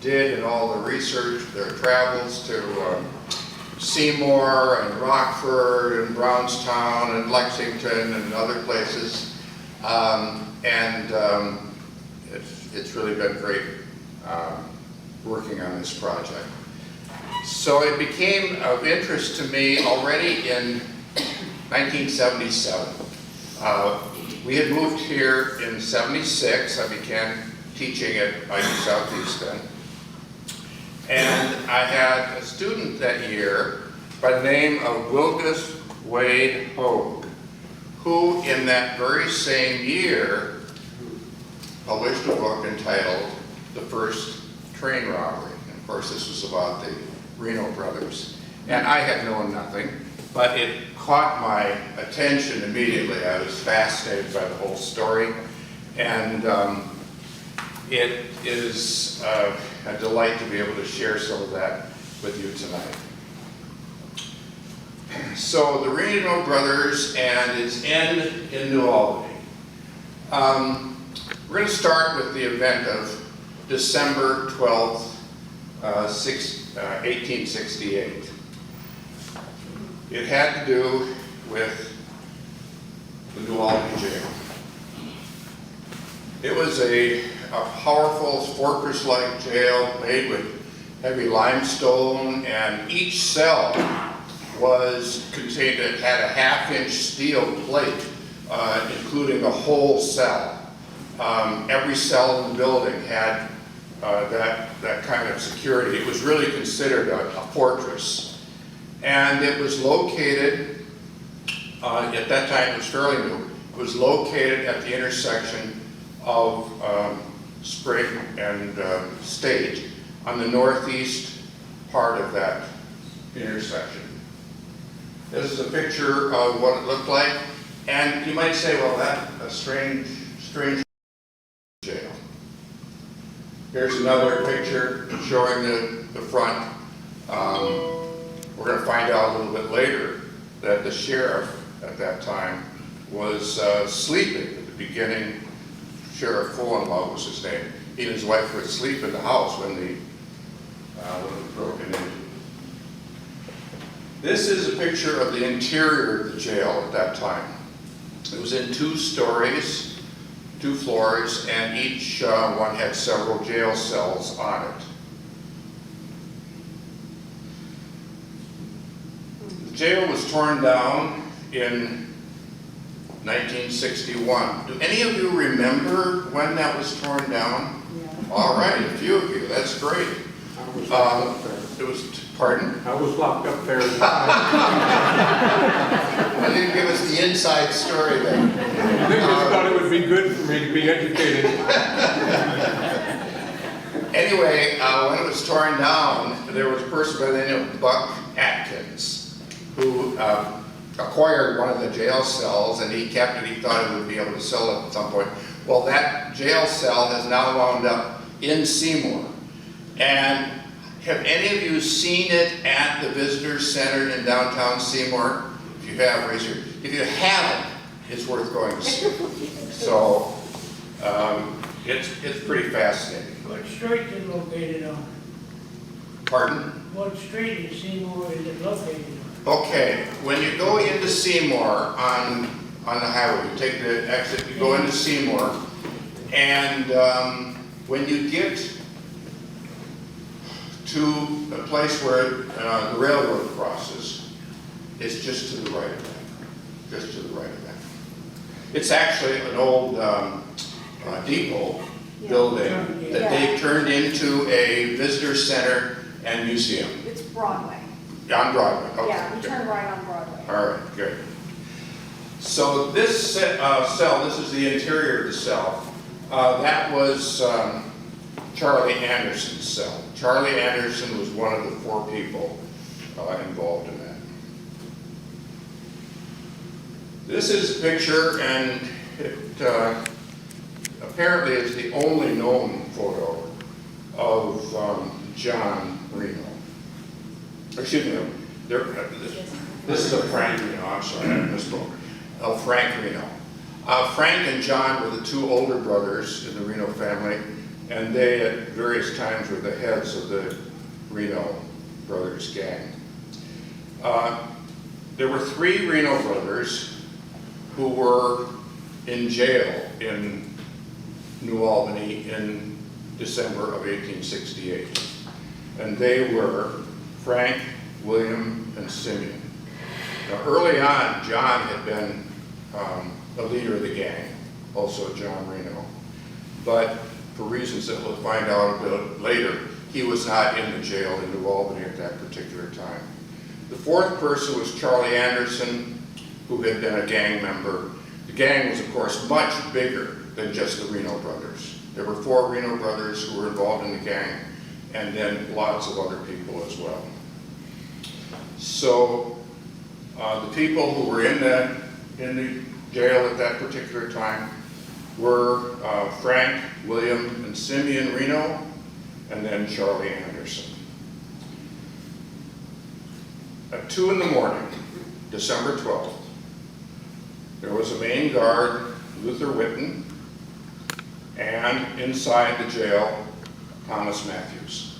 did in all the research, their travels to Seymour and Rockford and Brownstown and Lexington and other places. It's really been great working on this project. So it became of interest to me already in 1977. We had moved here in '76. I began teaching at IU Southeast then. And I had a student that year by the name of Wilgus Wade Hogue, who in that very same year published a book entitled The First Train Robbery. And of course this was about the Reno Brothers. And I had known nothing, but it caught my attention immediately. I was fascinated by the whole story. And it is a delight to be able to share some of that with you tonight. So the Reno Brothers and its end in New Albany. We're going to start with the event of December 12th, 1868. It had to do with the New Albany jail. It was a powerful fortress-like jail made with heavy limestone, and each cell was contained, it had a half-inch steel plate, including the whole cell. Every cell in the building had that kind of security. It was really considered a fortress. And it was located, at that time it was fairly new, it was located at the intersection of Spring and State on the northeast part of that intersection. This is a picture of what it looked like, and you might say, well, that's a strange jail. Here's another picture showing the front. We're going to find out a little bit later that the sheriff at that time was sleeping at the beginning. Sheriff Full-in-Love was his name. He and his wife were asleep in the house when they broke in. This is a picture of the interior of the jail at that time. It was in 2 stories, 2 floors, and each one had several jail cells on it. The jail was torn down in 1961. Do any of you remember when that was torn down? Yeah. All right, a few of you. That's great. I was locked up there. It was, pardon? I was locked up there. I didn't give us the inside story then. They just thought it would be good for me to be educated. Anyway, when it was torn down, there was a person by the name of Buck Atkins who acquired one of the jail cells, and he kept it. He thought he would be able to sell it at some point. Well, that jail cell has now wound up in Seymour. And have any of you seen it at the Visitor Center in downtown Seymour? If you have, raise your. If you haven't, it's worth going to see. So it's pretty fascinating. What street is it located on? Pardon? What street in Seymour is it located on? Okay, when you go into Seymour on the highway, you take the exit, you go into Seymour, and when you get to a place where the railroad crosses, it's just to the right of that. Just to the right of that. It's actually an old depot building that they turned into a visitor center and museum. It's Broadway. On Broadway, okay. Yeah, we turn right on Broadway. All right, good. So this cell, this is the interior of the cell. That was Charlie Anderson's cell. Charlie Anderson was one of the 4 people involved in that. This is a picture, and it apparently is the only known photo of John Reno. Excuse me, this is a Frank Reno, I'm sorry, I misspoke. Frank Reno. Frank and John were the 2 older brothers in the Reno family, and they at various times were the heads of the Reno Brothers Gang. There were 3 Reno brothers who were in jail in New Albany in December of 1868. And they were Frank, William, and Simeon. Now, early on, John had been a leader of the gang, also John Reno. But for reasons that we'll find out a bit later, he was not in the jail in New Albany at that particular time. The 4th person was Charlie Anderson, who had been a gang member. The gang was, of course, much bigger than just the Reno brothers. There were 4 Reno brothers who were involved in the gang, and then lots of other people as well. So the people who were in the jail at that particular time were Frank, William, and Simeon Reno, and then Charlie Anderson. At 2 in the morning, December 12th, there was a main guard, Luther Whitten, and inside the jail, Thomas Matthews.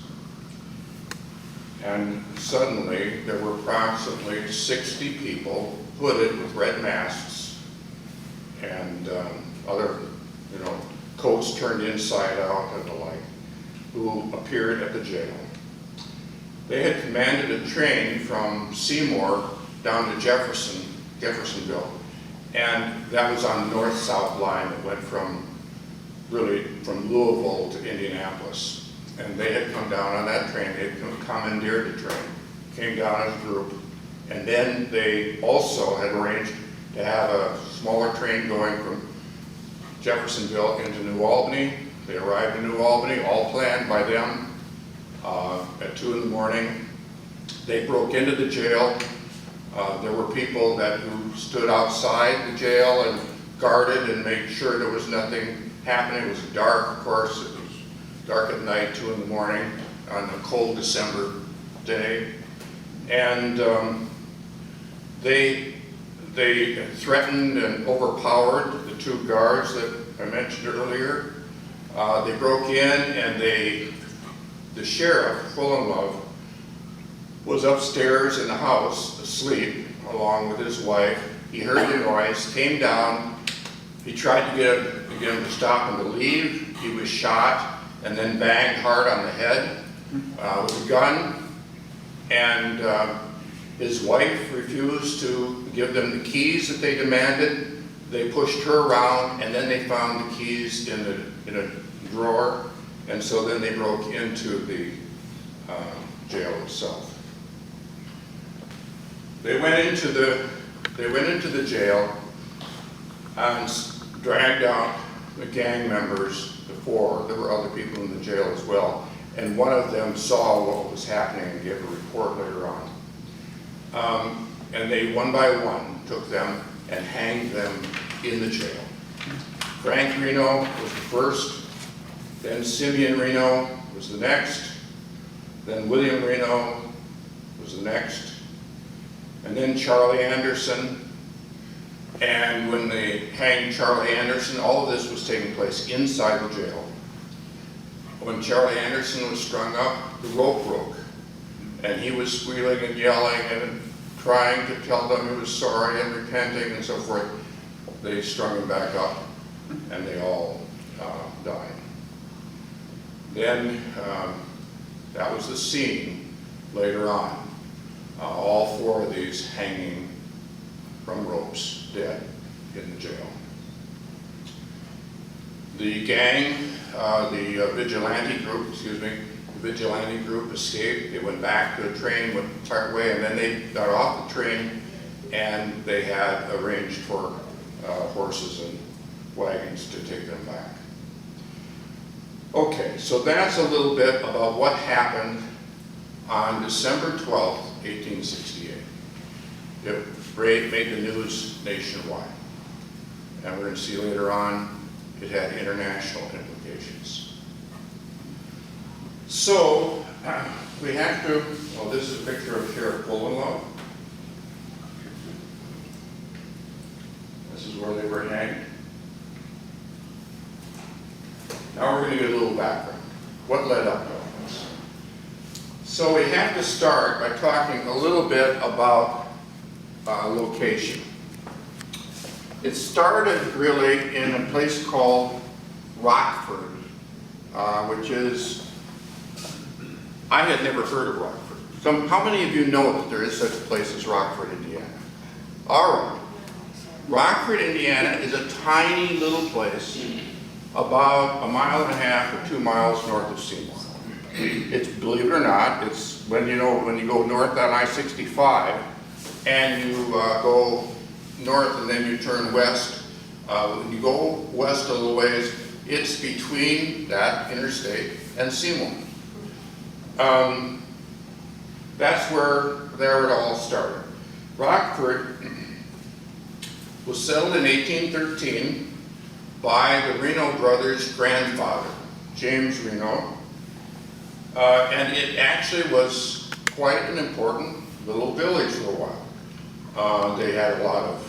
And suddenly, there were approximately 60 people hooded with red masks and other, coats turned inside out and the like, who appeared at the jail. They had commanded a train from Seymour down to Jeffersonville, and that was on the north-south line that went from Louisville to Indianapolis. And they had come down on that train. They had commandeered the train, came down as a group, and then they also had arranged to have a smaller train going from Jeffersonville into New Albany. They arrived in New Albany, all planned by them. At 2 in the morning, they broke into the jail. There were people who stood outside the jail and guarded and made sure there was nothing happening. It was dark, of course. It was dark at night, 2 in the morning, on a cold December day. And they threatened and overpowered the 2 guards that I mentioned earlier. They broke in, and the sheriff, Fullenlove, was upstairs in the house asleep along with his wife. He heard the noise, came down. He tried to get him to stop him to leave. He was shot and then banged hard on the head with a gun. And his wife refused to give them the keys that they demanded. They pushed her around, and then they found the keys in a drawer. And so then they broke into the jail itself. They went into the jail and dragged out the gang members, the 4. There were other people in the jail as well. And one of them saw what was happening and gave a report later on. And they, one by one, took them and hanged them in the jail. Frank Reno was the first, then Simeon Reno was the next, then William Reno was the next, and then Charlie Anderson. And when they hanged Charlie Anderson, all of this was taking place inside the jail. When Charlie Anderson was strung up, the rope broke, and he was squealing and yelling and trying to tell them he was sorry and repenting and so forth. They strung him back up, and they all died. Then that was the scene later on. All 4 of these hanging from ropes, dead in the jail. The gang, the vigilante group escaped. They went back to the train, went the entire way, and then they got off the train, and they had arranged for horses and wagons to take them back. Okay, so that's a little bit about what happened on December 12th, 1868. It made the news nationwide. And we're going to see later on it had international implications. So we have to, well, this is a picture of Sheriff Fullenlove. This is where they were hanged. Now we're going to get a little background. What led up to all this? So we have to start by talking a little bit about location. It started really in a place called Rockford, which is, I had never heard of Rockford. So how many of you know that there is such a place as Rockford, Indiana? All right. Rockford, Indiana is a tiny little place about 1.5 miles or 2 miles north of Seymour. It's, believe it or not, it's when you go north on I-65 and you go north and then you turn west. When you go west a little ways, it's between that interstate and Seymour. That's where it all started. Rockford was settled in 1813 by the Reno Brothers' grandfather, James Reno, and it actually was quite an important little village for a while. They had a lot of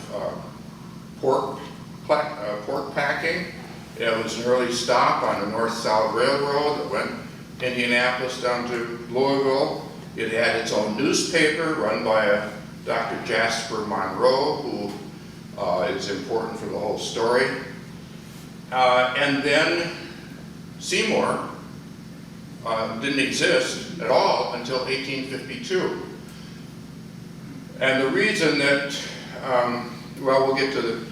pork packing. It was an early stop on the North-South Railroad that went Indianapolis down to Louisville. It had its own newspaper run by a Dr. Jasper Monroe, who is important for the whole story. And then Seymour didn't exist at all until 1852. And the reason that, well, we'll get to the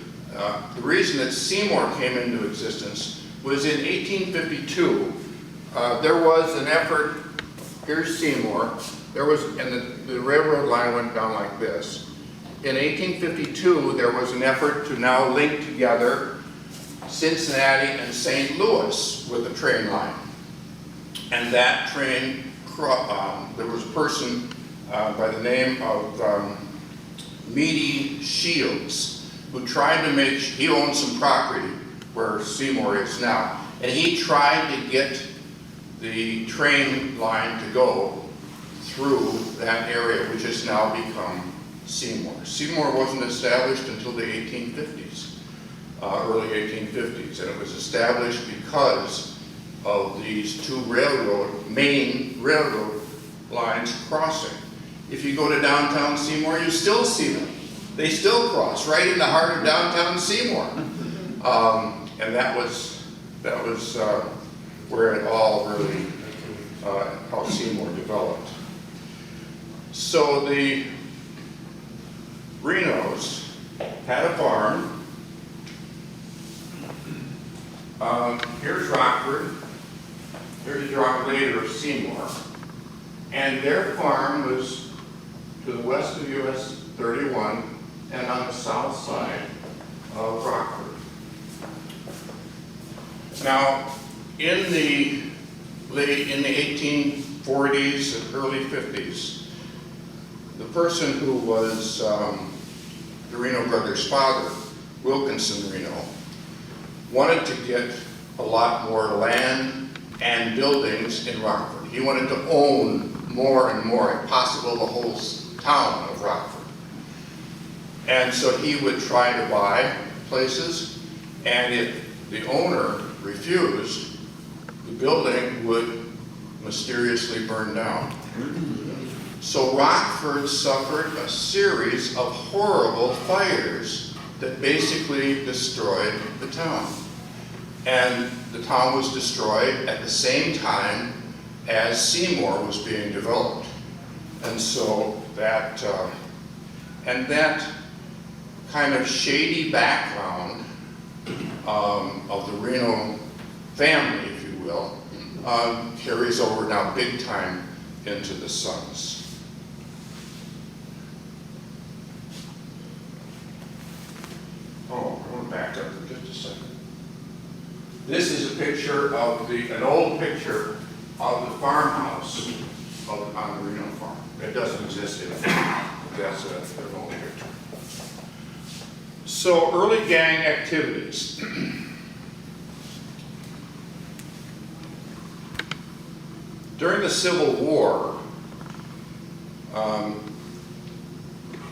reason that Seymour came into existence was in 1852. There was an effort, here's Seymour, and the railroad line went down like this. In 1852, there was an effort to now link together Cincinnati and St. Louis with a train line. And that train, there was a person by the name of Meady Shields who tried to make, he owned some property where Seymour is now, and he tried to get the train line to go through that area, which has now become Seymour. Seymour wasn't established until the 1850s, early 1850s, and it was established because of these two main railroad lines crossing. If you go to downtown Seymour, you still see them. They still cross right in the heart of downtown Seymour. And that was where it all really, how Seymour developed. So the Renos had a farm. Here's Rockford. Here's later Seymour. And their farm was to the west of US 31 and on the south side of Rockford. Now, in the 1840s and early 50s, the person who was the Reno brothers' father, Wilkinson Reno, wanted to get a lot more land and buildings in Rockford. He wanted to own more and more, if possible, the whole town of Rockford. And so he would try to buy places, and if the owner refused, the building would mysteriously burn down. So Rockford suffered a series of horrible fires that basically destroyed the town. And the town was destroyed at the same time as Seymour was being developed. And so that kind of shady background of the Reno family, if you will, carries over now big time into the sons. Oh, I'm going to back up for just a second. This is a picture of an old picture of the farmhouse on the Reno farm. It doesn't exist anymore. That's an old picture. So early gang activities. During the Civil War,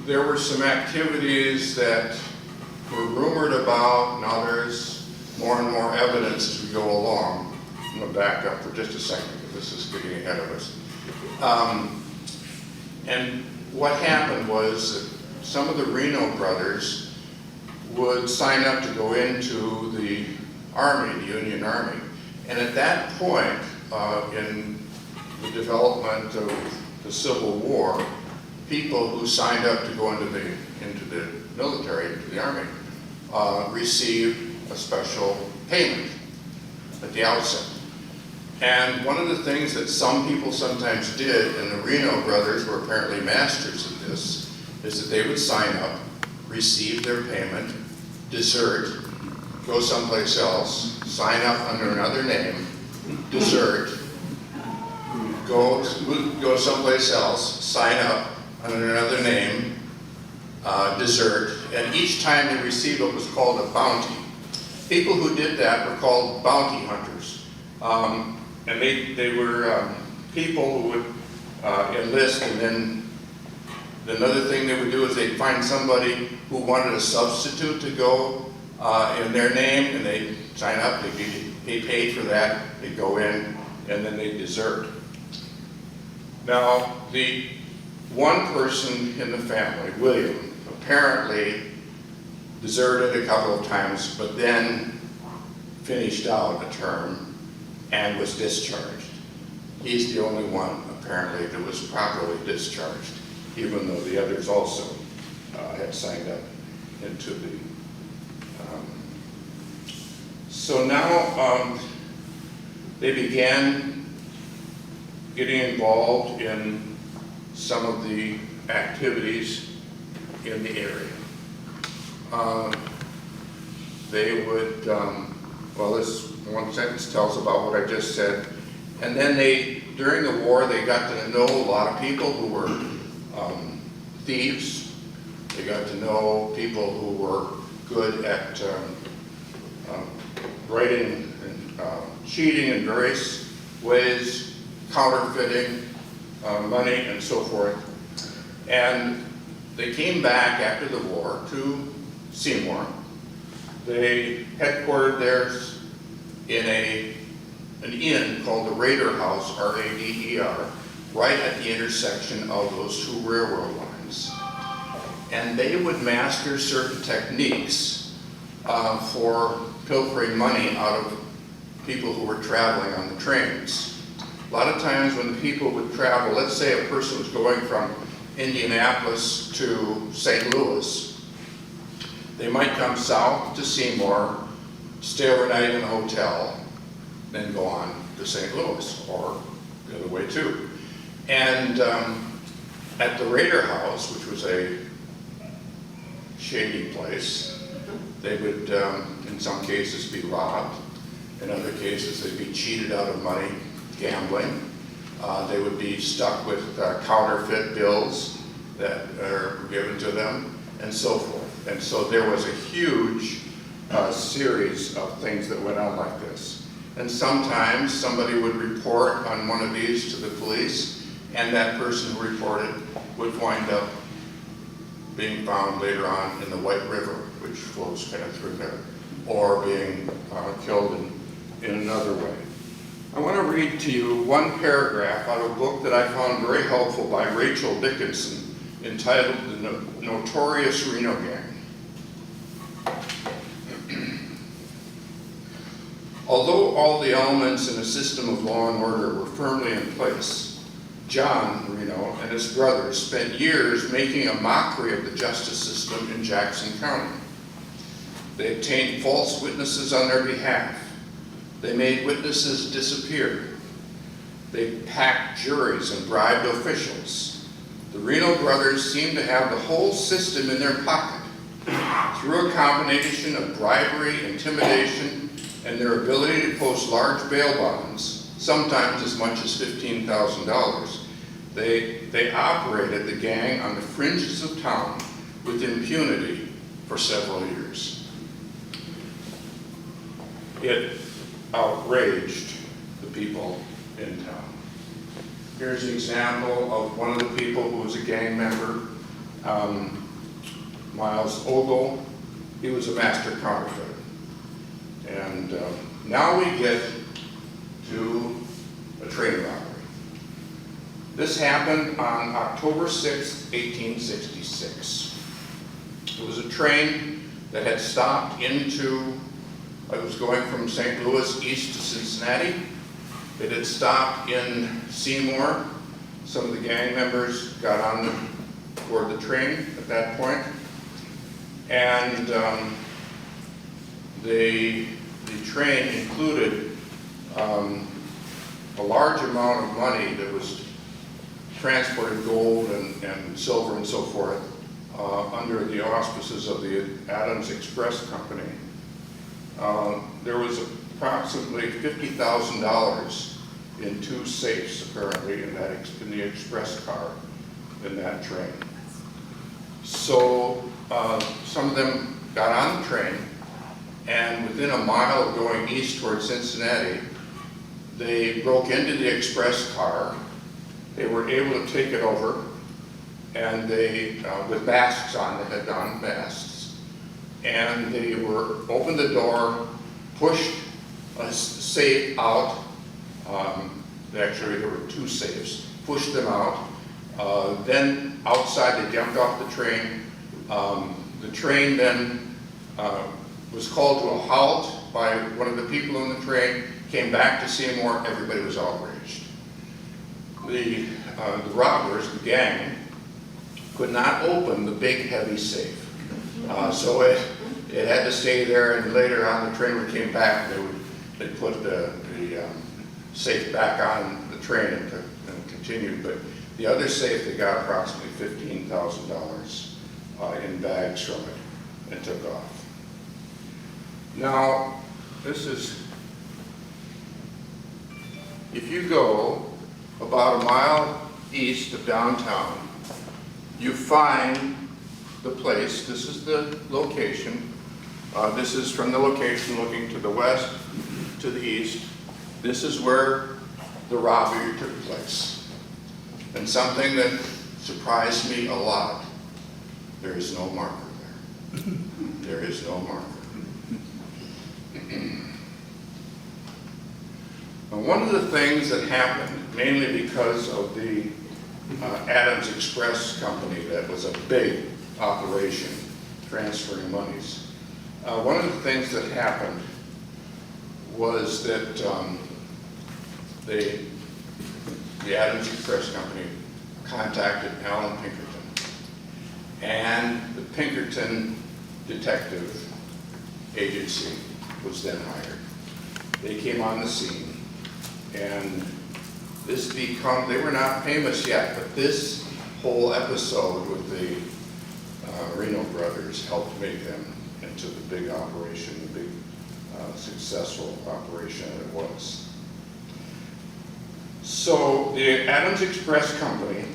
there were some activities that were rumored about. Now there's more and more evidence as we go along. I'm gonna back up for just a second because this is getting ahead of us. And what happened was that some of the Reno brothers would sign up to go into the Army, the Union Army. And at that point, in the development of the Civil War, people who signed up to go into the military, into the Army, received a special payment at the outset. And one of the things that some people sometimes did, and the Reno brothers were apparently masters of this, is that they would sign up, receive their payment, desert, go someplace else, sign up under another name, desert, go someplace else, sign up under another name, desert, and each time they received what was called a bounty. People who did that were called bounty hunters. And they were people who would enlist, and then another thing they would do is they'd find somebody who wanted a substitute to go in their name, and they'd sign up, they'd be paid for that, they'd go in, and then they'd desert. Now, the one person in the family, William, apparently deserted a couple of times, but then finished out a term and was discharged. He's the only one, apparently, that was properly discharged, even though the others also had signed up into the... So now they began getting involved in some of the activities in the area. They would, well, this one sentence tells about what I just said. And then during the war, they got to know a lot of people who were thieves. They got to know people who were good at writing and cheating in various ways, counterfeiting money and so forth. And they came back after the war to Seymour. They headquartered theirs in an inn called the Rader House, R-A-D-E-R, right at the intersection of those two railroad lines. And they would master certain techniques for pilfering money out of people who were traveling on the trains. A lot of times when the people would travel, let's say a person was going from Indianapolis to St. Louis, they might come south to Seymour, stay overnight in a hotel, then go on to St. Louis, or the other way too. And at the Rader House, which was a shady place, they would, in some cases, be robbed. In other cases, they'd be cheated out of money, gambling. They would be stuck with counterfeit bills that are given to them, and so forth. And so there was a huge series of things that went on like this. And sometimes somebody would report on one of these to the police, and that person who reported would wind up being found later on in the White River, which flows kind of through there, or being killed in another way. I want to read to you one paragraph out of a book that I found very helpful by Rachel Dickinson, entitled The Notorious Reno Gang. Although all the elements in a system of law and order were firmly in place, John Reno and his brothers spent years making a mockery of the justice system in Jackson County. They obtained false witnesses on their behalf. They made witnesses disappear. They packed juries and bribed officials. The Reno brothers seemed to have the whole system in their pocket. Through a combination of bribery, intimidation, and their ability to post large bail bonds, sometimes as much as $15,000, they operated the gang on the fringes of town with impunity for several years. It outraged the people in town. Here's an example of one of the people who was a gang member, Miles Ogle. He was a master counterfeiter. And now we get do a train robbery. This happened on October 6th, 1866. It was a train that had stopped into, it was going from St. Louis east to Cincinnati. It had stopped in Seymour. Some of the gang members got on board the train at that point. And the train included a large amount of money that was transported, gold and silver and so forth, under the auspices of the Adams Express Company. There was approximately $50,000 in 2 safes, apparently, in the express car in that train. So some of them got on the train, and within a mile of going east towards Cincinnati, they broke into the express car. They were able to take it over, and they, with masks on, they had on masks, and they opened the door, pushed a safe out. Actually, there were 2 safes, pushed them out. Then outside, they jumped off the train. The train then was called to a halt by one of the people on the train, came back to Seymour, everybody was outraged. The robbers, the gang, could not open the big heavy safe. So it had to stay there, and later on the train when it came back, they put the safe back on the train and continued. But the other safe, they got approximately $15,000 in bags from it and took off. Now, this is, if you go about a mile east of downtown, you find the place. This is the location. This is from the location looking to the west, to the east. This is where the robbery took place. And something that surprised me a lot, there is no marker there. There is no marker. Now, one of the things that happened, mainly because of the Adams Express Company, that was a big operation, transferring monies. One of the things that happened was that the Adams Express Company contacted Alan Pinkerton, and the Pinkerton Detective Agency was then hired. They came on the scene, and they were not famous yet, but this whole episode with the Reno Brothers helped make them into the big operation, the big successful operation it was. So the Adams Express Company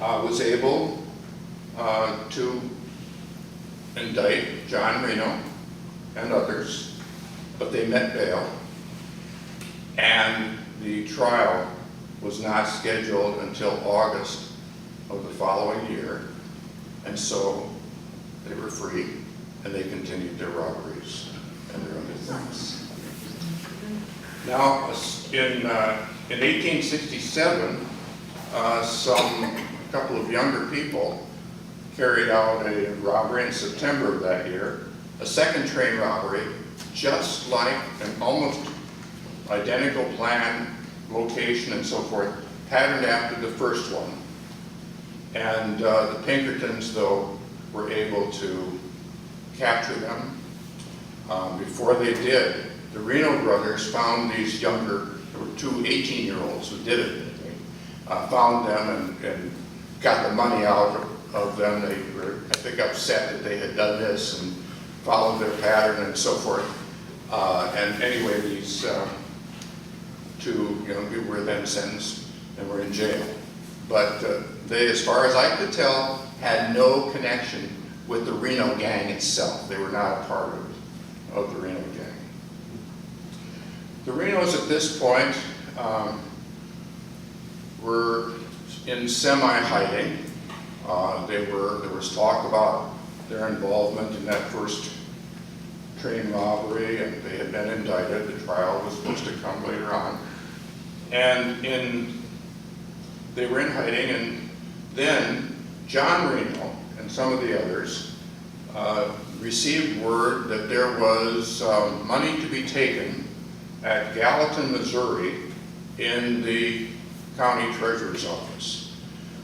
was able to indict John Reno and others, but they met bail, and the trial was not scheduled until August of the following year, and so they were free, and they continued their robberies and their other things. Now, in 1867, a couple of younger people carried out a robbery in September of that year, a second train robbery, just like an almost identical plan, location, and so forth, patterned after the first one. And the Pinkertons, though, were able to capture them. Before they did, the Reno brothers found these younger, there were 2 18-year-olds who did it. Found them and got the money out of them. They were, I think, upset that they had done this and followed their pattern and so forth. And anyway, these 2 young people were then sentenced and were in jail. But they, as far as I could tell, had no connection with the Reno gang itself. They were not a part of the Reno gang. The Renos at this point were in semi-hiding. There was talk about their involvement in that first train robbery, and they had been indicted. The trial was supposed to come later on. And they were in hiding, and then John Reno and some of the others received word that there was money to be taken at Gallatin, Missouri, in the county treasurer's office.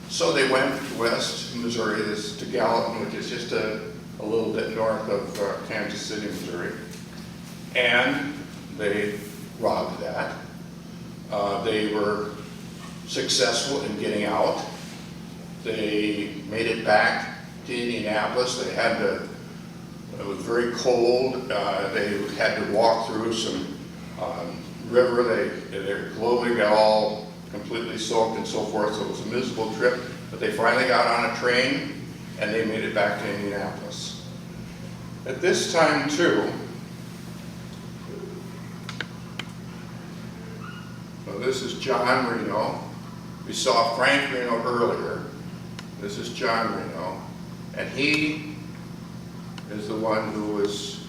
So they went west Missouri to Gallatin, which is just a little bit north of Kansas City, Missouri, and they robbed that. They were successful in getting out. They made it back to Indianapolis. They had to, it was very cold. They had to walk through some river. Their clothing got all completely soaked and so forth, so it was a miserable trip. But they finally got on a train and they made it back to Indianapolis. At this time too, so this is John Reno. We saw Frank Reno earlier. This is John Reno, and he is the one who was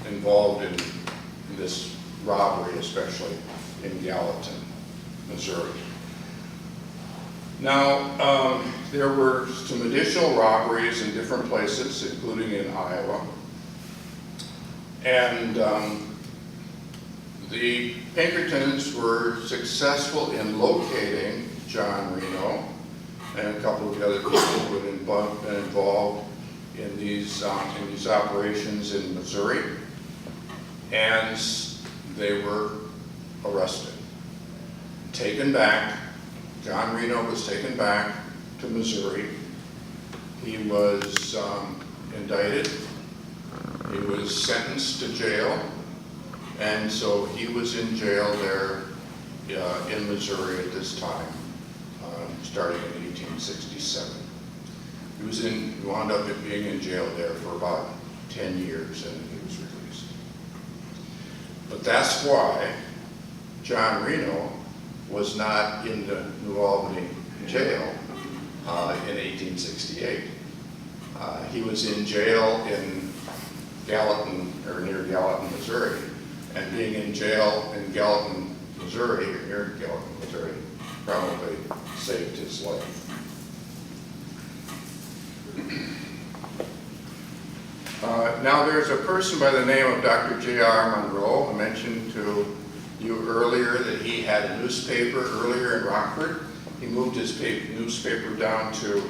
involved in this robbery, especially in Gallatin, Missouri. Now, there were some additional robberies in different places, including in Iowa. And the Pinkertons were successful in locating John Reno and a couple of the other people who had been involved in these operations in Missouri, and they were arrested, taken back. John Reno was taken back to Missouri. He was indicted. He was sentenced to jail, and so he was in jail there in Missouri at this time, starting in 1867. He wound up being in jail there for about 10 years, and he was released. But that's why John Reno was not in the New Albany jail in 1868. He was in jail in Gallatin, or near Gallatin, Missouri, and being in jail in Gallatin, Missouri, or near Gallatin, Missouri, probably saved his life. Now there's a person by the name of Dr. J.R. Monroe. I mentioned to you earlier that he had a newspaper earlier in Rockford. He moved his newspaper down to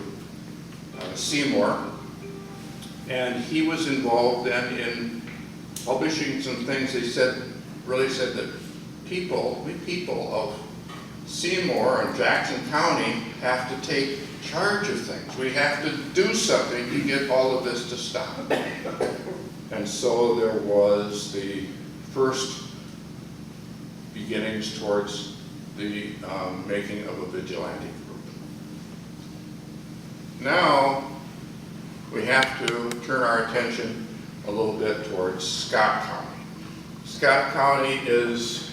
Seymour, and he was involved then in publishing some things. They really said that we people of Seymour and Jackson County have to take charge of things. We have to do something to get all of this to stop. And so there was the first beginnings towards the making of a vigilante group. Now we have to turn our attention a little bit towards Scott County. Scott County is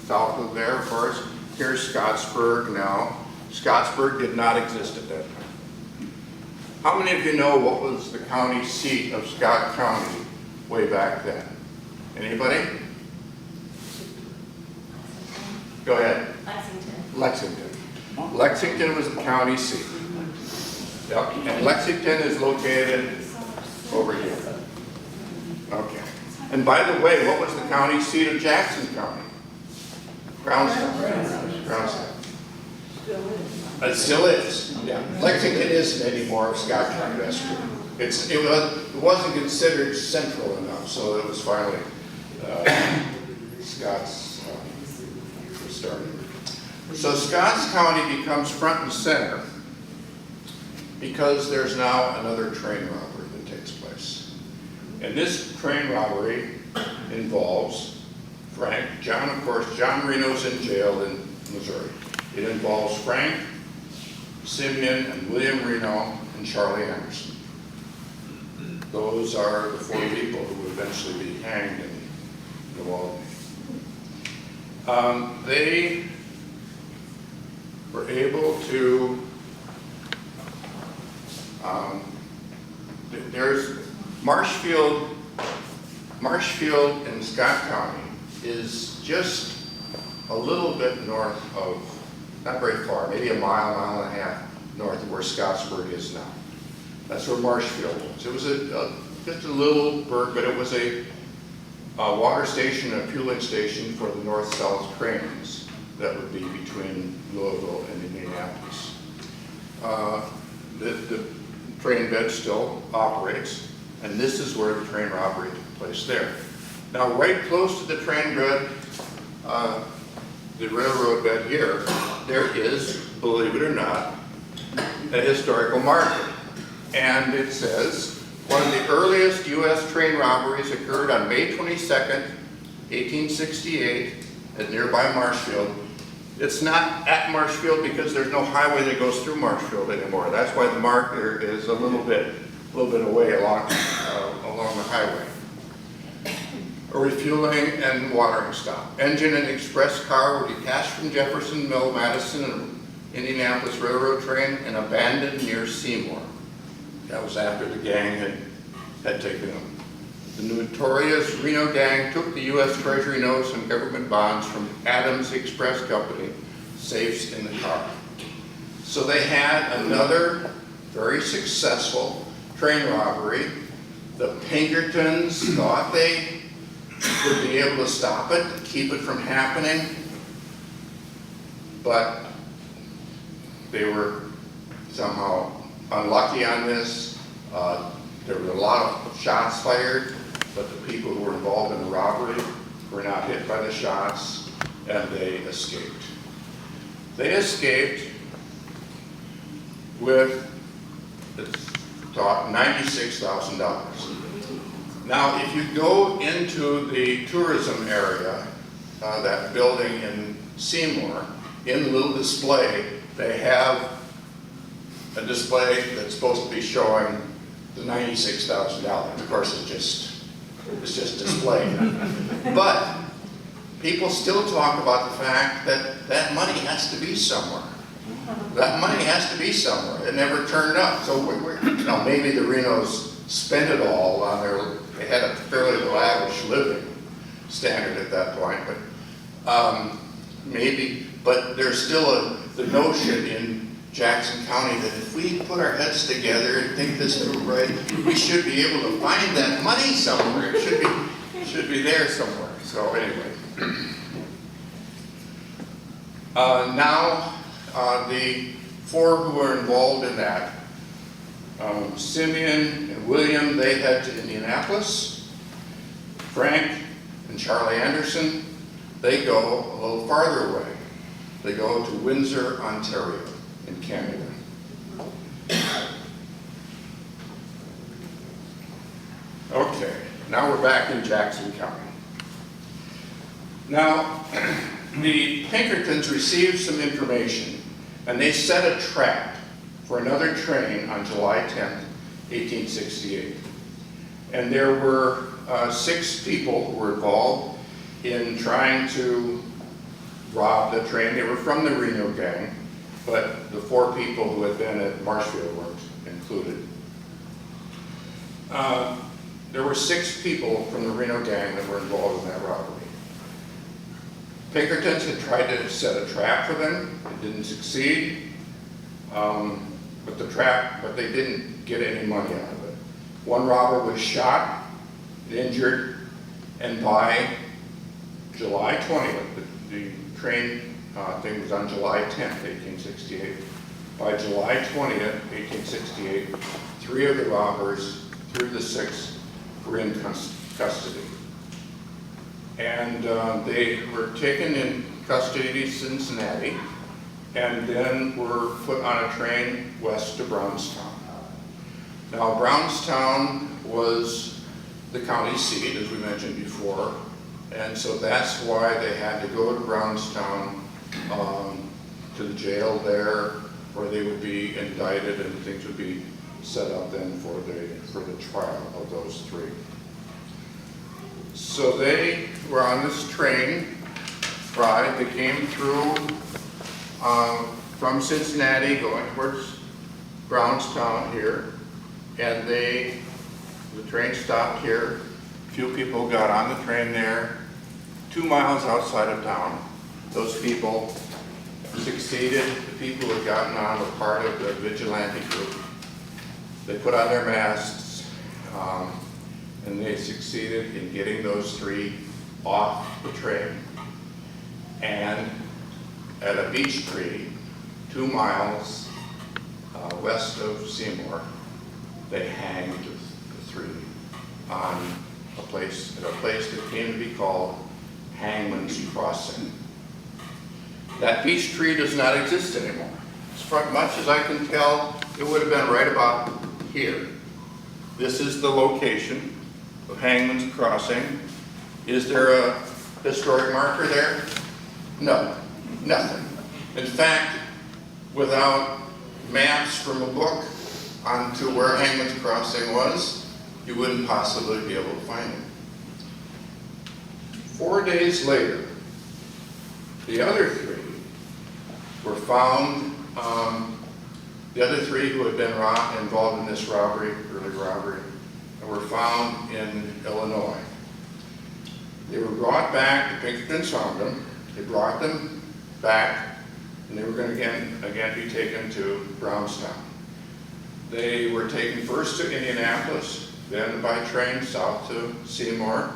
south of there, of course. Here's Scottsburg now. Scottsburg did not exist at that time. How many of you know what was the county seat of Scott County way back then? Anybody? Go ahead. Lexington. Lexington was the county seat. Yep. And Lexington is located over here. Okay. And by the way, what was the county seat of Jackson County? Brownstown. Brownstown. It still is. Yeah. Lexington isn't anymore Scott County. That's true. It wasn't considered central enough, so it was finally Scott's started. So Scotts County becomes front and center because there's now another train robbery that takes place. And this train robbery involves John, of course, John Reno's in jail in Missouri. It involves Frank, Simeon, and William Reno, and Charlie Anderson. Those are the four people who would eventually be hanged in New Albany. They were able to, Marshfield in Scott County is just a little bit north of, not very far, maybe a mile, mile and a half north of where Scottsburg is now. That's where Marshfield was. It was just a little burg, but it was a water station and a fueling station for the north-south trains that would be between Louisville and Indianapolis. The train bed still operates, and this is where the train robbery took place there. Now, right close to the train bed, the railroad bed here, there is, believe it or not, a historical marker. And it says, one of the earliest U.S. train robberies occurred on May 22nd, 1868 at nearby Marshfield. It's not at Marshfield because there's no highway that goes through Marshfield anymore. That's why the marker is a little bit away along the highway. A refueling and watering stop. Engine and express car were detached from Jefferson Mill, Madison, and Indianapolis Railroad train and abandoned near Seymour. That was after the gang had taken them. The notorious Reno Gang took the U.S. Treasury notes and government bonds from Adams Express Company, safes in the car. So they had another very successful train robbery. The Pinkertons thought they would be able to stop it, keep it from happening, but they were somehow unlucky on this. There were a lot of shots fired, but the people who were involved in the robbery were not hit by the shots, and they escaped. They escaped with, it's thought, $96,000. Now, if you go into the tourism area, that building in Seymour, in the little display, they have a display that's supposed to be showing the $96,000. Of course, it's just displayed. But people still talk about the fact that that money has to be somewhere. That money has to be somewhere. It never turned up. So now maybe the Renos spent it all on they had a fairly lavish living standard at that point, but maybe, but there's still the notion in Jackson County that if we put our heads together and think this through right, we should be able to find that money somewhere. It should be there somewhere. So anyway, now the four who were involved in that, Simeon and William, they head to Indianapolis. Frank and Charlie Anderson, they go a little farther away. They go to Windsor, Ontario, in Canada. Okay, now we're back in Jackson County. Now, the Pinkertons received some information, and they set a trap for another train on July 10th, 1868. And there were 6 people who were involved in trying to rob the train. They were from the Reno Gang, but the 4 people who had been at Marshfield weren't included. There were 6 people from the Reno Gang that were involved in that robbery. Pinkertons had tried to set a trap for them. It didn't succeed. But they didn't get any money out of it. One robber was shot, injured, and by July 20th, the train thing was on July 10th, 1868. By July 20th, 1868, 3 of the robbers, 3 of the 6, were in custody. And they were taken in custody to Cincinnati, and then were put on a train west to Brownstown. Now, Brownstown was the county seat, as we mentioned before, and so that's why they had to go to Brownstown, to the jail there, where they would be indicted and things would be set up then for the trial of those 3. So they were on this train ride. They came through from Cincinnati going towards Brownstown here, and they The train stopped here. A few people got on the train there, 2 miles outside of town. Those people succeeded. The people who had gotten on were part of the vigilante group. They put on their masks, and they succeeded in getting those 3 off the train. And at a beech tree, 2 miles west of Seymour, they hanged the 3 on a place that came to be called Hangman's Crossing. That beech tree does not exist anymore. As much as I can tell, it would have been right about here. This is the location of Hangman's Crossing. Is there a historic marker there? No, nothing. In fact, without maps from a book onto where Hangman's Crossing was, you wouldn't possibly be able to find it. 4 days later, the other 3 were found, the other 3 who had been involved in this robbery, early robbery, were found in Illinois. They were brought back, the Pinkertons found them, they brought them back, and they were going to again be taken to Brownstown. They were taken first to Indianapolis, then by train south to Seymour,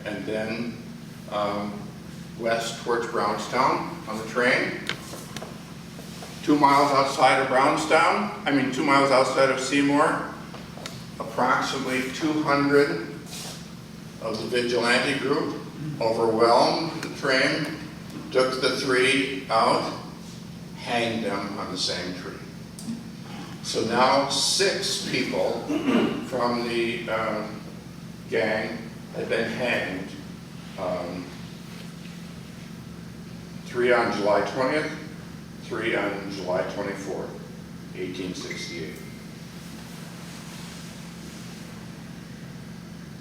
and then west towards Brownstown on the train. 2 miles outside of Brownstown, 2 miles outside of Seymour, approximately 200 of the vigilante group overwhelmed the train, took the 3 out, hanged them on the same tree. So now 6 people from the gang had been hanged, 3 on July 20th, 3 on July 24th, 1868.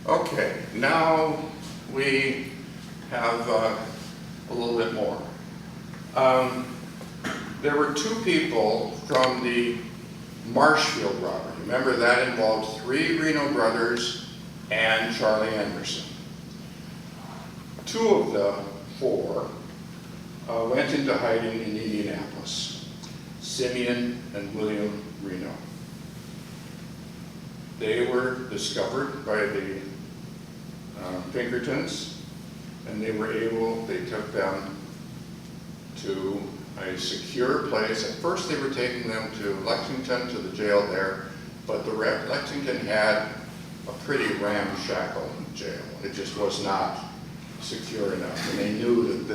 Okay, now we have a little bit more. There were 2 people from the Marshfield robbery. Remember, that involved 3 Reno brothers and Charlie Anderson. 2 of the 4 went into hiding in Indianapolis, Simeon and William Reno. They were discovered by the Pinkertons, and they took them to a secure place. At first they were taking them to Lexington, to the jail there, but Lexington had a pretty ramshackle jail. It just was not secure enough, and they knew that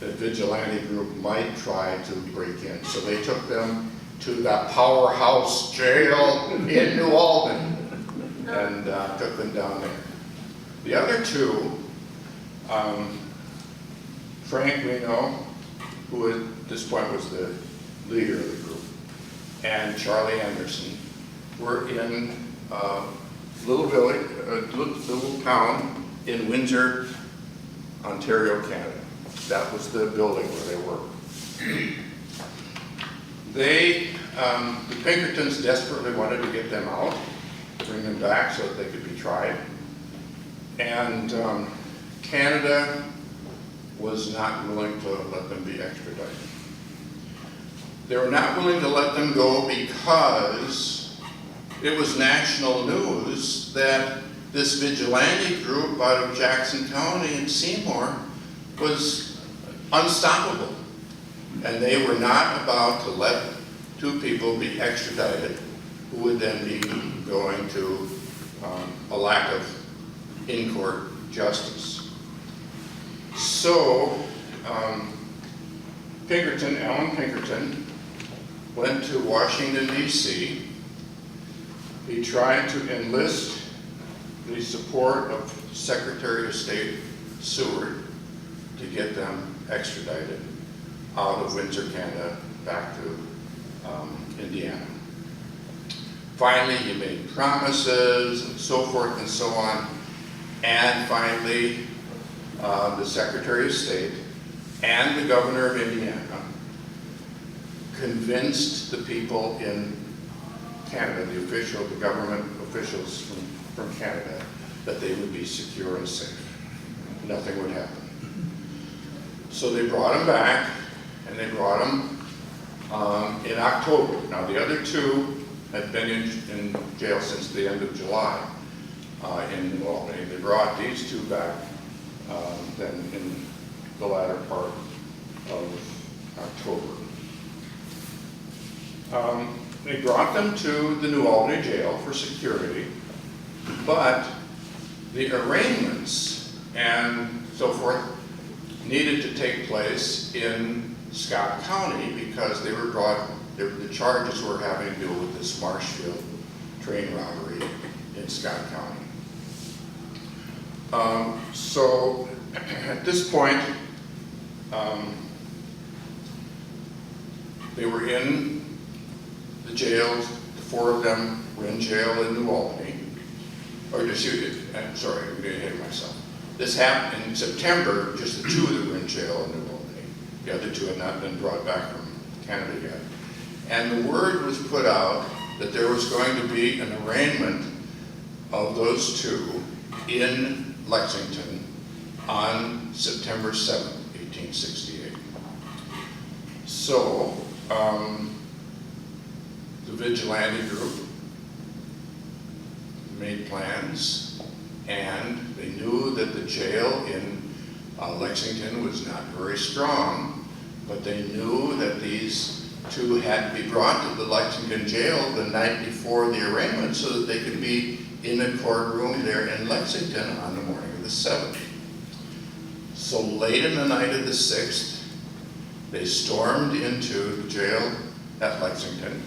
that vigilante group might try to break in. So they took them to that powerhouse jail in New Albany and took them down there. The other 2, Frank Reno, who at this point was the leader of the group, and Charlie Anderson, were in a little village, a little town in Windsor, Ontario, Canada. That was the building where they were. The Pinkertons desperately wanted to get them out, bring them back so that they could be tried. And Canada was not willing to let them be extradited. They were not willing to let them go because it was national news that this vigilante group out of Jackson County in Seymour was unstoppable. And they were not about to let 2 people be extradited who would then be going to a lack of in-court justice. So Alan Pinkerton went to Washington, D.C. He tried to enlist the support of Secretary of State Seward to get them extradited out of Windsor, Canada, back to Indiana. Finally, he made promises and so forth and so on. And finally, the Secretary of State and the Governor of Indiana convinced the people in Canada, the government officials from from Canada, that they would be secure and safe. Nothing would happen. So they brought him back, and they brought him in October. Now the other two had been in jail since the end of July in New Albany. They brought these two back then in the latter part of October. They brought them to the New Albany jail for security, but the arraignments and so forth needed to take place in Scott County because they were the charges were having to do with this Marshfield train robbery in Scott County. So at this point, they were in the jail. The four of them were in jail in New Albany. I'm sorry, I'm getting ahead of myself. This happened in September, just the two that were in jail in New Albany. The other two had not been brought back from Canada yet. And the word was put out that there was going to be an arraignment of those two in Lexington on September 7th, 1868. So, the vigilante group made plans, and they knew that the jail in Lexington was not very strong, but they knew that these two had to be brought to the Lexington jail the night before the arraignment so that they could be in a courtroom there in Lexington on the morning of the 7th. So late in the night of the 6th, they stormed into the jail at Lexington.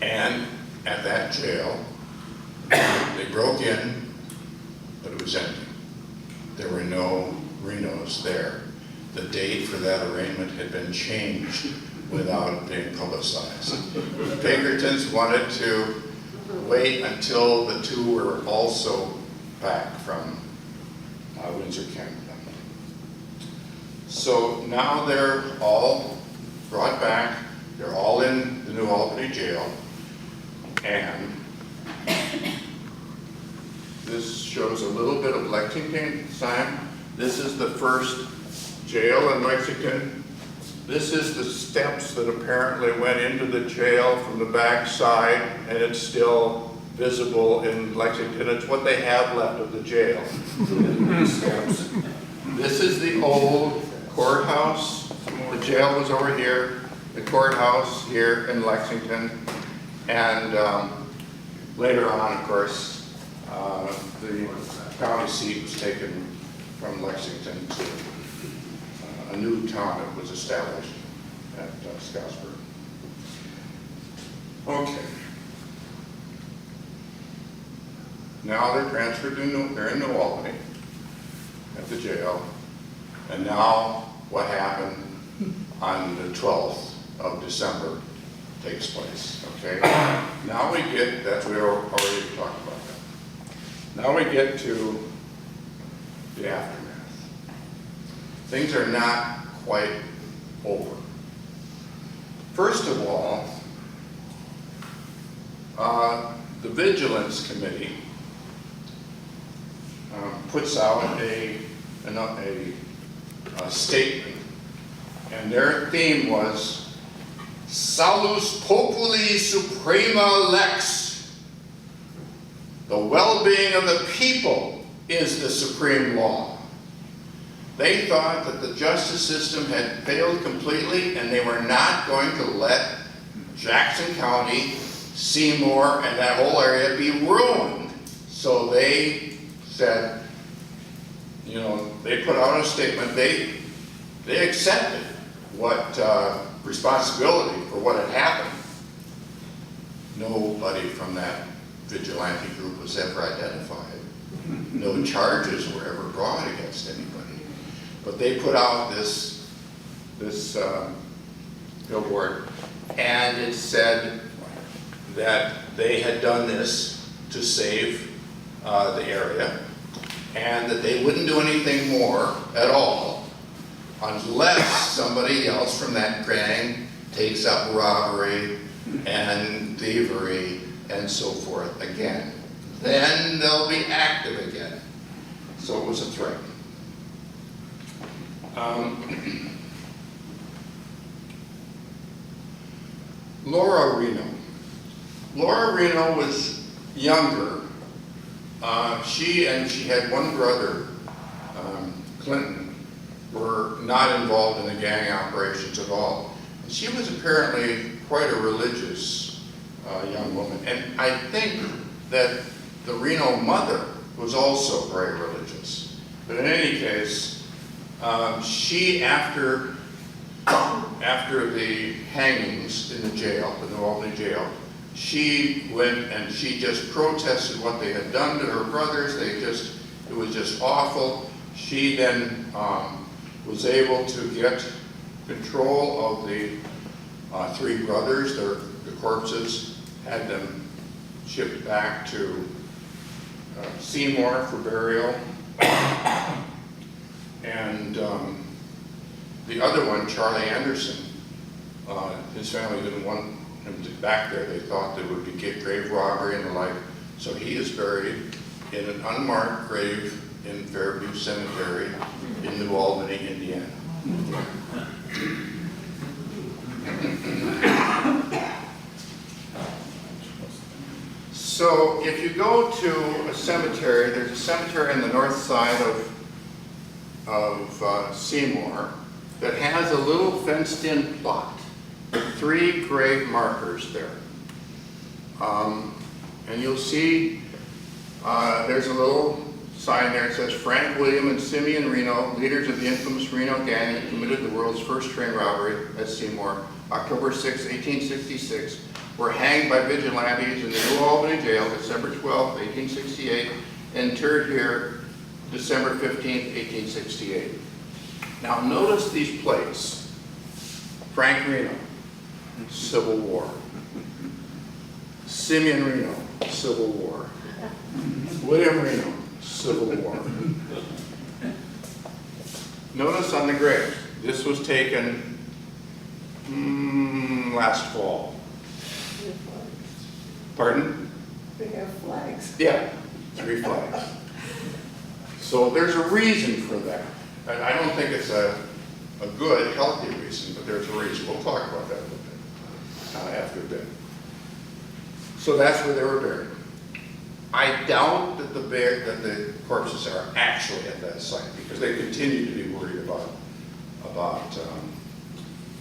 And at that jail, they broke in, but it was empty. There were no Renos there. The date for that arraignment had been changed without being publicized. The Pinkertons wanted to wait until the two were also back from Windsor, Canada. So now they're all brought back. They're all in the New Albany jail. And this shows a little bit of Lexington sign. This is the first jail in Lexington. This is the steps that apparently went into the jail from the back side, and it's still visible in Lexington. It's what they have left of the jail, these steps. This is the old courthouse. The jail was over here, the courthouse here in Lexington. And later on, of course, the county seat was taken from Lexington to a new town that was established at Scottsburg. Okay. Now they're transferred to they're in New Albany at the jail. And now what happened on the 12th of December takes place, okay? Now we get, that's we already talked about that. Now we get to the aftermath. Things are not quite over. First of all, the Vigilance Committee puts out a statement, and their theme was Salus Populi Suprema Lex. The well-being of the people is the supreme law. They thought that the justice system had failed completely, and they were not going to let Jackson County, Seymour, and that whole area be ruined. So they said, you know, they put out a statement. They accepted what responsibility for what had happened. Nobody from that vigilante group was ever identified. No charges were ever brought against anybody. But they put out this billboard, and it said that they had done this to save the area, and that they wouldn't do anything more at all unless somebody else from that gang takes up robbery and thievery and so forth again, then they'll be active again. So it was a threat. Laura Reno. Laura Reno was younger. She had one brother, Clinton, were not involved in the gang operations at all. And she was apparently quite a religious young woman. And I think that the Reno mother was also very religious. But in any case, she, after the hangings in the jail, the New Albany jail, she went and she just protested what they had done to her brothers. It was just awful. She then was able to get control of the three brothers, the corpses, had them shipped back to Seymour for burial. And the other one, Charlie Anderson, his family didn't want him back there. They thought there would be grave robbery and the like. So he is buried in an unmarked grave in Fairview Cemetery in New Albany, Indiana. So if you go to a cemetery, there's a cemetery on the north side of Seymour that has a little fenced-in plot with 3 grave markers there. And you'll see there's a little sign there that says, Frank William and Simeon Reno, leaders of the infamous Reno Gang that committed the world's first train robbery at Seymour, October 6, 1866, were hanged by vigilantes in the New Albany jail December 12, 1868, and interred here December 15, 1868. Now notice these plates. Frank Reno, Civil War. Simeon Reno, Civil War. William Reno, Civil War. Notice on the grave, this was taken last fall. Pardon? They have flags. Yeah, 3 flags. So there's a reason for that. And I don't think it's a good, healthy reason, but there's a reason. We'll talk about that a little bit after a bit. So that's where they were buried. I doubt that the corpses are actually at that site because they continue to be worried about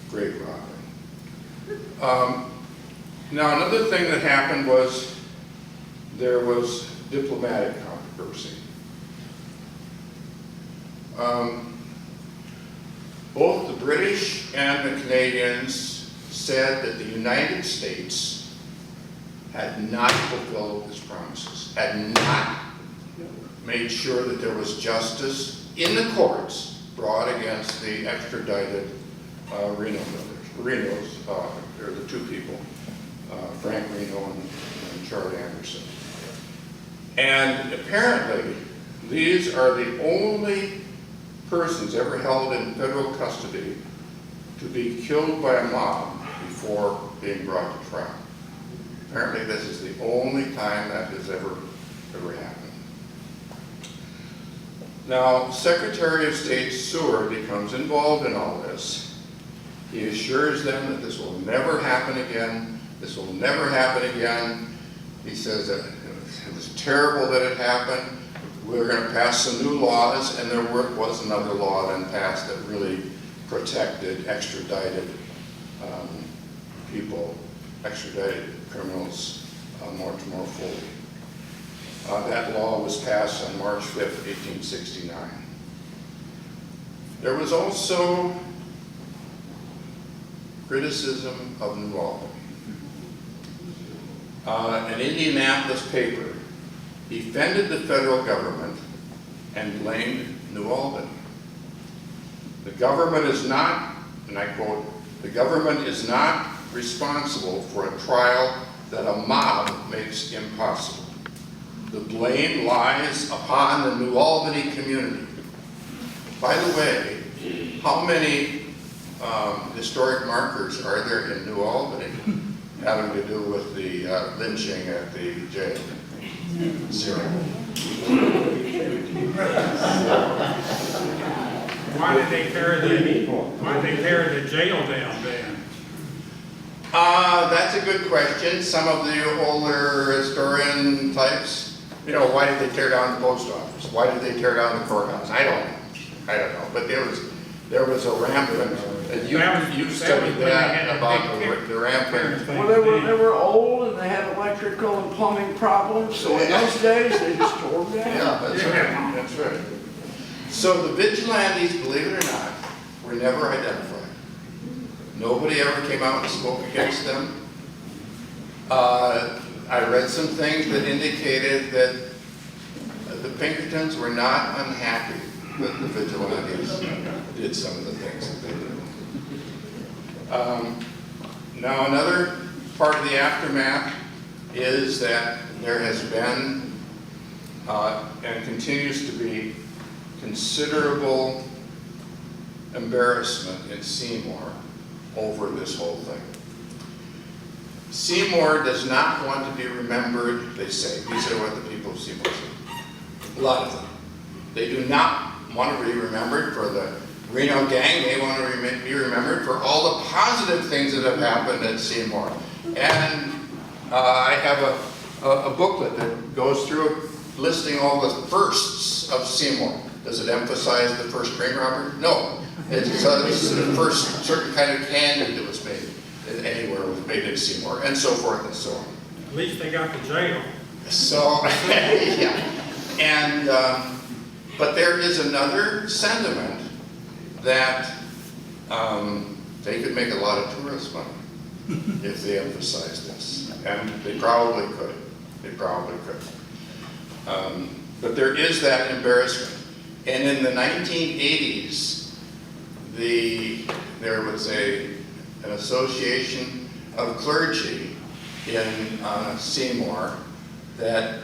grave robbery. Now another thing that happened was there was diplomatic controversy. Both the British and the Canadians said that the United States had not fulfilled its promises, had not made sure that there was justice in the courts brought against the extradited Reno brothers. They're the 2 people, Frank Reno and Charlie Anderson. And apparently, these are the only persons ever held in federal custody to be killed by a mob before being brought to trial. Apparently this is the only time that has ever happened. Now, Secretary of State Seward becomes involved in all this. He assures them that this will never happen again. This will never happen again. He says that it was terrible that it happened. We're going to pass some new laws, and there was another law then passed that really protected extradited people, extradited criminals much more fully. That law was passed on March 5th, 1869. There was also criticism of New Albany. An Indianapolis paper defended the federal government and blamed New Albany. The government is not, and I quote, the government is not responsible for a trial that a mob makes impossible. The blame lies upon the New Albany community. By the way, how many historic markers are there in New Albany having to do with the lynching at the jail? Zero. Why did they tear the jail down then? That's a good question. Some of the older historian types, you know, why did they tear down the post office? Why did they tear down the courthouse? I don't know. But there was a rampant, and you studied that about the rampant. Well, they were old and they had electrical and plumbing problems, so in those days, they just tore them down. Yeah, that's right. So the vigilantes, believe it or not, were never identified. Nobody ever came out and spoke against them. I read some things that indicated that the Pinkertons were not unhappy that the vigilantes did some of the things that they did. Now another part of the aftermath is that there has been and continues to be considerable embarrassment in Seymour over this whole thing. Seymour does not want to be remembered, they say. These are what the people of Seymour say. A lot of them. They do not want to be remembered for the Reno Gang. They want to be remembered for all the positive things that have happened at Seymour. And I have a booklet that goes through listing all the firsts of Seymour. Does it emphasize the first train robbery? No. It's the first certain kind of candy that was made anywhere was made in Seymour, and so forth and so on. At least they got the jail. So, yeah. And, but there is another sentiment that they could make a lot of tourist money if they emphasized this. And they probably could. They probably could. But there is that embarrassment. And in the 1980s, there was an association of clergy in Seymour that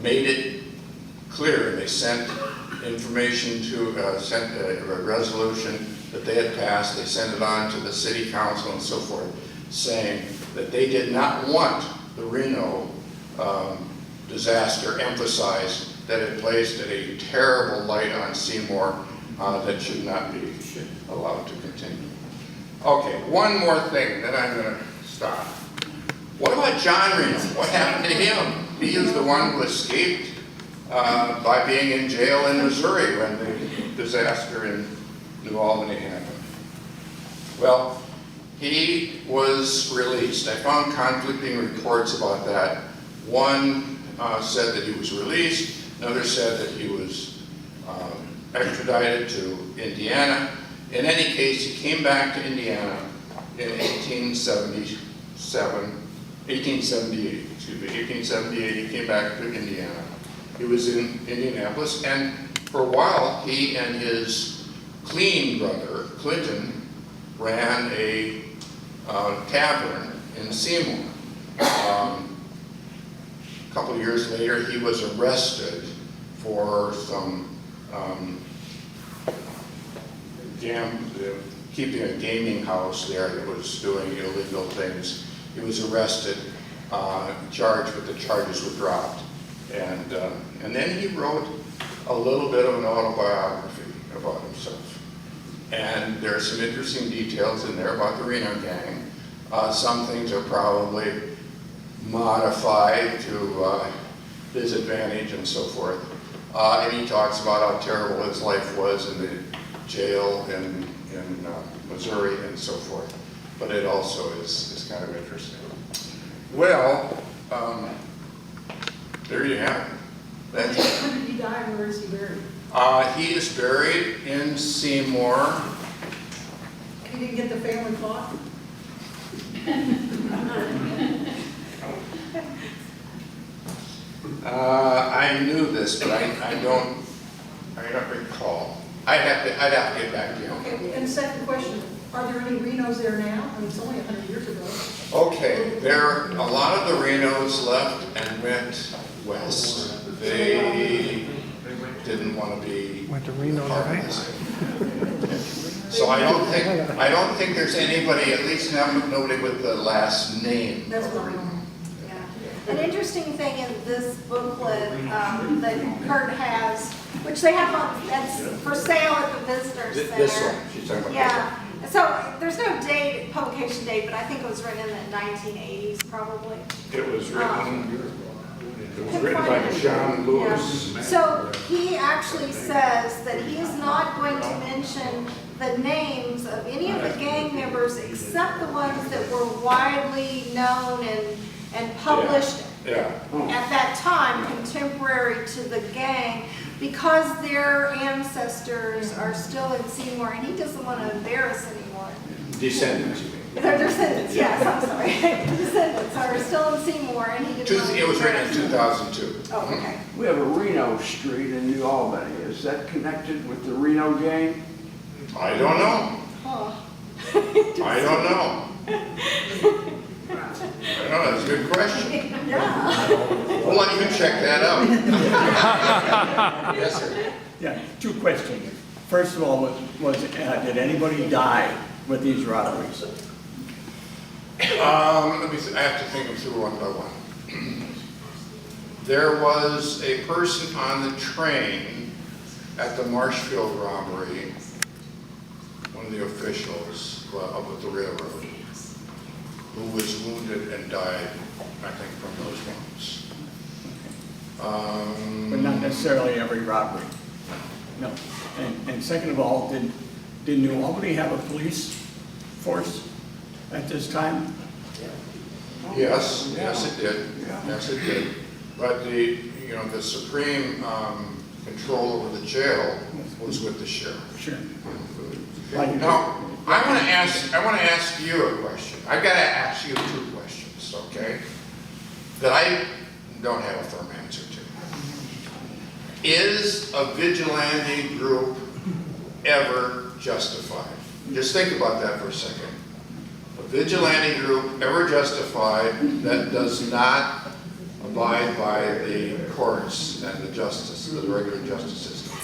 made it clear. They sent information to, sent a resolution that they had passed. They sent it on to the city council and so forth, saying that they did not want the Reno disaster emphasized, that it placed a terrible light on Seymour that should not be allowed to continue. Okay, one more thing, then I'm going to stop. What about John Reno? What happened to him? He is the one who escaped by being in jail in Missouri when the disaster in New Albany happened. Well, he was released. I found conflicting reports about that. One said that he was released. Another said that he was extradited to Indiana. In any case, he came back to Indiana in 1878, he came back to Indiana. He was in Indianapolis, and for a while, he and his clean brother, Clinton, ran a tavern in Seymour. A couple of years later, he was arrested for some keeping a gaming house there that was doing illegal things. He was arrested, charged, but the charges were dropped. And then he wrote a little bit of an autobiography about himself. And there are some interesting details in there about the Reno Gang. Some things are probably modified to his advantage and so forth. And he talks about how terrible his life was in the jail in Missouri and so forth. But it also is kind of interesting. Well, there you have it. That's it. When did he die and where is he buried? He is buried in Seymour. He didn't get the family plot? I knew this, but I don't recall. I'd have to get back to you. Okay, and second question, are there any Renos there now? I mean, it's only 100 years ago. Okay, a lot of the Renos left and went west. They didn't want to be Went to Reno, part of right? this. So I don't think there's anybody, at least nobody with the last name. That's what yeah. An interesting thing in this booklet that Curt has, which they have on, that's for sale at the Visitor Center. This one, she's talking about Yeah. So there's no date, publication date, but I think it was written in the 1980s probably. this one. It was written by John Lewis. Yeah. So he actually says that he is not going to mention the names of any of the gang members except the ones that were widely known and published Yeah. at that time, contemporary to the gang, because their ancestors are still in Seymour, and he doesn't want to embarrass anyone. Descendants, you mean? Their descendants, yes, I'm sorry. Descendants are still in Seymour, and he didn't want to It was written in embarrass 2002. Oh, okay. We have a Reno Street in New Albany. Is that connected with the Reno gang? I don't know. Oh. I don't know. I don't know, that's a good question. Yeah. We'll let you check that out. Yes, sir. Yeah, two questions. First of all, did anybody die with these robberies? I have to think them through one by one. There was a person on the train at the Marshfield robbery, one of the officials up at the railroad, who was wounded and died, I think, from those wounds. But not necessarily every robbery? No. And second of all, did New Albany have a police force at this time? Yes, yes it did, yes it did. But the supreme control over the jail was with the sheriff. Sure. Now, I want to ask you a question. I've got to ask you two questions, okay? That I don't have a firm answer to. Is a vigilante group ever justified? Just think about that for a second. A vigilante group ever justified that does not abide by the courts and the justice, the regular justice system?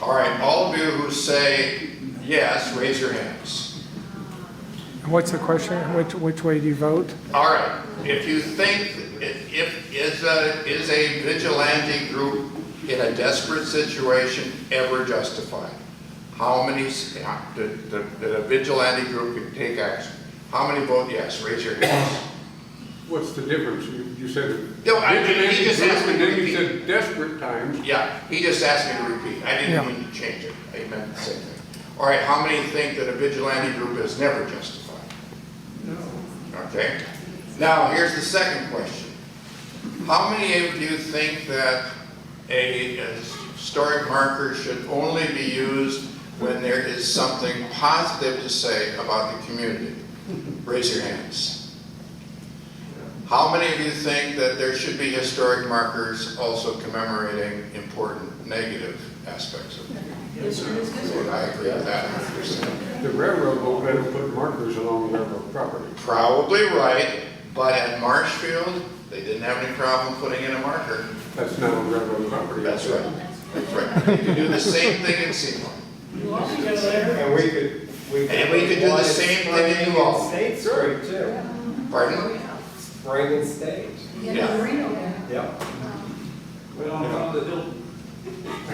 All right, all of you who say yes, raise your hands. What's the question? Which way do you vote? All right, if you think, is a vigilante group in a desperate situation ever justified? How many, that a vigilante group can take action? How many vote yes? Raise your hands. What's the difference? You said No, he just asked me to then you repeat. said desperate times. Yeah, he just asked me to repeat. I didn't Yeah. mean to change it. I meant the same thing. All right, how many think that a vigilante group is never justified? No. Okay. Now, here's the second question. How many of you think that a historic marker should only be used when there is something positive to say about the community? Raise your hands. How many of you think that there should be historic markers also commemorating important negative aspects of it? I agree with that 100%. The railroad won't let them put markers along railroad property. Probably right, but at Marshfield, they didn't have any problem putting in a marker. That's not on railroad property. That's right. That's right. They could do the same thing in Seymour. You also got a letter? And we could do the same thing in New Albany. State Street too. Pardon? Spring and State. Yeah. Yep.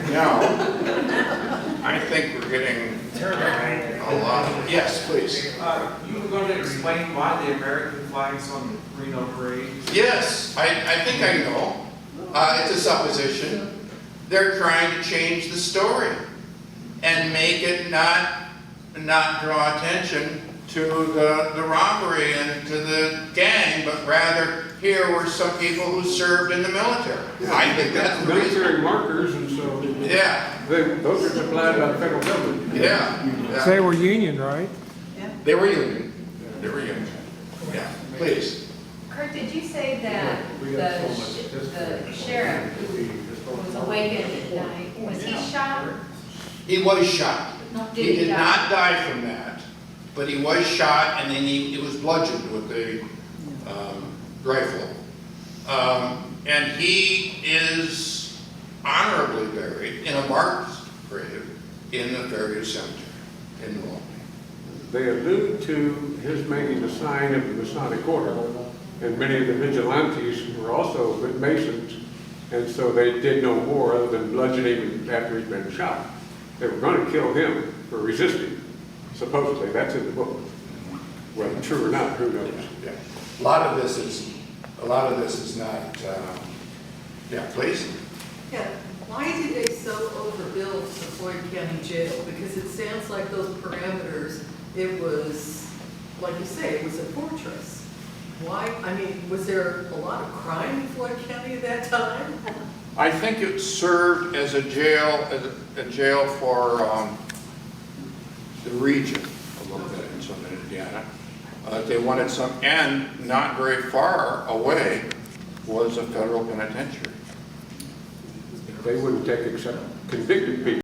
Now, I think we're getting a lot of, yes, please. You were going to explain why the American flag's on the Reno parade? Yes, I think I know. It's a supposition. They're trying to change the story and make it not draw attention to the robbery and to the gang, but rather here were some people who served in the military. I think that's the reason. Military markers, and so Yeah, those are supplied by the federal government. yeah. They were union, right? They were union. They were union. Yeah, please. Curt, did you say that the sheriff who was awakened at night, was he shot? He was shot. Did He he did die? not die from that, but he was shot, and then he was bludgeoned with a rifle. And he is honorably buried in a marked grave in the Fairview Cemetery. in Albany. They allude to his making the sign of the Masonic Order, and many of the vigilantes were also good Masons, and so they did no more other than bludgeon him after he'd been shot. They were going to kill him for resisting, supposedly. That's in the book. Whether true or not, who knows? Yeah. A lot of this is not, yeah, please? Yeah, why did they so overbuild the Floyd County Jail? Because it sounds like those parameters, it was, like you say, it was a fortress. Why, I mean, was there a lot of crime in Floyd County at that time? I think it served as a jail, for the region a little bit in southern Indiana. They wanted some, and not very far away was a federal penitentiary. They wouldn't take except convicted people.